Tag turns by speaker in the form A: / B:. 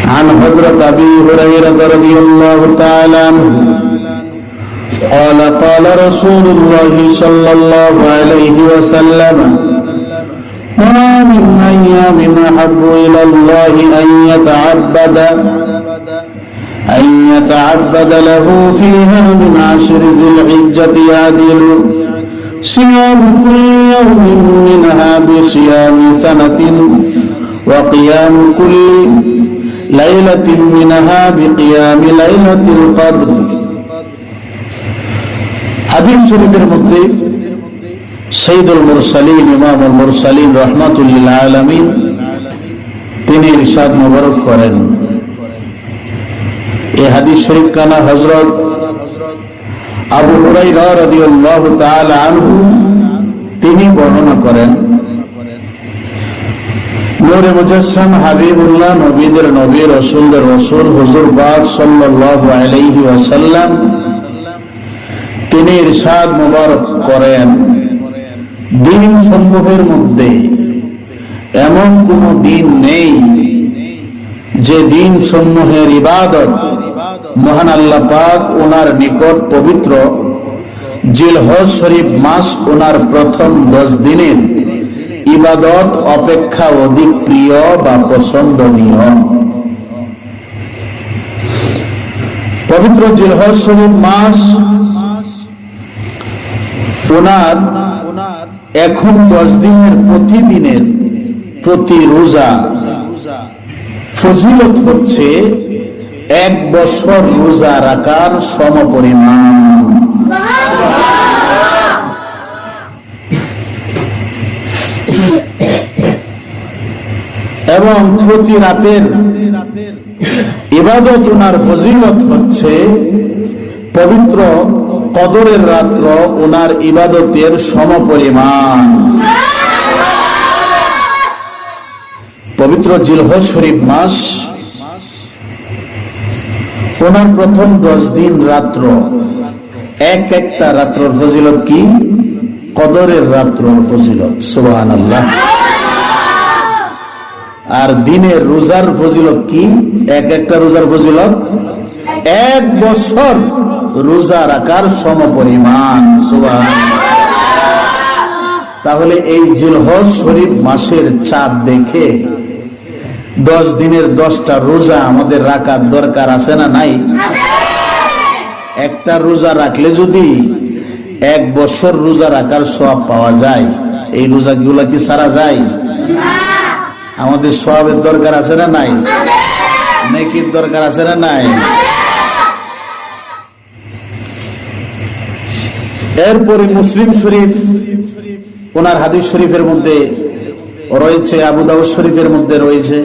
A: عن حضرة أبي هريرة رضي الله تعالى عنه قال قال رسول الله صلى الله عليه وسلم ما من أيام أحب إلى الله أن يتعبد له فيها من عشر ذي الحجة يعدل صيام كل يوم منها بصيام سنة وقيام كل ليلة منها بقيام ليلة القدر. হাদিস শরীফের মধ্যে সাইয়্যিদুল মুরসালিন ইমামুল মুরসালিন রাহমাতুল লিল আলামিন তিনি ইরশাদ মুবারক করেন। এই হাদিস শরীফ কানা হযরত আবু হুরায়রা রাদিয়াল্লাহু তাআলা আনহু তিনি বর্ণনা করেন, নূরে মুজাসসাম হাবিবুল্লাহ নবীদের নবী রাসূলদের রাসূল হুজুর পাক সাল্লাল্লাহু আলাইহি ওয়াসাল্লাম তিনি ইরশাদ মুবারক করেন, দিন সমূহের মধ্যে এমন কোন দিন নেই যে দিন সমূহের ইবাদত মহান আল্লাহ পাক ওনার নিকট পবিত্র জিলহজ শরীফ মাস ওনার প্রথম 10 দিনের ইবাদত অপেক্ষা অধিক প্রিয় বা পছন্দনীয়। পবিত্র জিলহজ শরীফ মাস ওনার এখন 10 দিনের প্রতিদিনের প্রতি রোজা ফজিলত হচ্ছে 1 বছর রোজা রাখার সমপরিমাণ। এবং প্রতি রাতের ইবাদত ওনার ফজিলত হচ্ছে পবিত্র কদরের রাত্র ওনার ইবাদতের সমপরিমাণ। পবিত্র জিলহজ শরীফ মাস ওনার প্রথম 10 দিন রাত্র একটা রাত্রর ফজিলত কি? কদরের রাত্রর ফজিলত। সুবহানাল্লাহ। আর দিনের রোজার ফজিলত কি? একটা রোজার ফজিলত 1 বছর রোজা রাখার সমপরিমাণ। সুবহানাল্লাহ। তাহলে এই জিলহজ শরীফ মাসের চাঁদ দেখে 10 দিনের 10টা রোজা আমাদের রাখার দরকার আছে না নাই? একটা রোজা রাখলে যদি 1 বছর রোজা রাখার সওয়াব পাওয়া যায়, এই রোজাগুলা কি সারা যায়? আমাদের সওয়াবের দরকার আছে না নাই? নেকির দরকার আছে না নাই? এরপরে মুসলিম শরীফ ওনার হাদিস শরীফের মধ্যে রয়েছে, আবু দাউদ শরীফের মধ্যে রয়েছে,